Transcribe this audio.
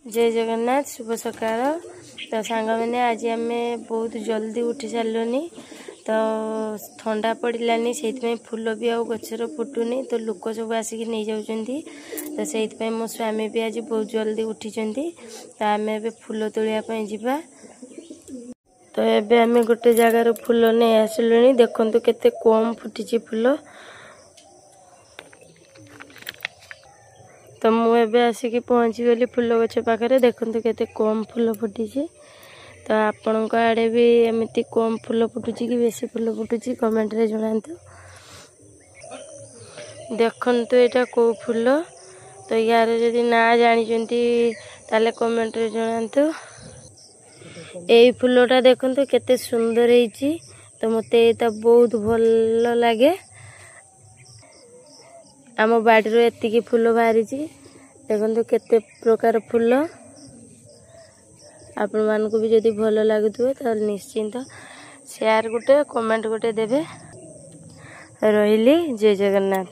जय जगन्नाथ शुभ सकाळ। तो सांग मैंने आज आम बहुत जल्दी उठी सारूनी तो ठंडा पड़ानी से फूल भी आ गचर फुटुनी तो लोक सब आसिक नहीं जाऊँगी तो से मो स्वामी भी आज बहुत जल्दी उठी तो आम ए फूल तोड़ापी जा तो एबे आम गोटे जगार फूल नहीं आसिलुनी देखु केते कम फुटी फूल तो मुझे आसिक पहुँची गली फूल गछ पाखे देखु केते कम फूल फुटी तो आपण आड़े भी एमती कम फूल फुटुच कि बेसी फूल फुटुच कमेंट रे जणातु। देखंतु एटा को फूल तो यार जदि ना जानिचंती ताले कमेंट रे जणातु। एई फूलटा देखंतु केते सुंदर ହେଇची तो मते एटा बहुत भल लागे। आम बाड़ी एतिकी फूल बाहरी देखो केते प्रकार फूल आपण मानक भी जदि भल लगुवे तो निश्चिंत शेयर गोटे कमेंट गोटे देवे। रही जय जगन्नाथ।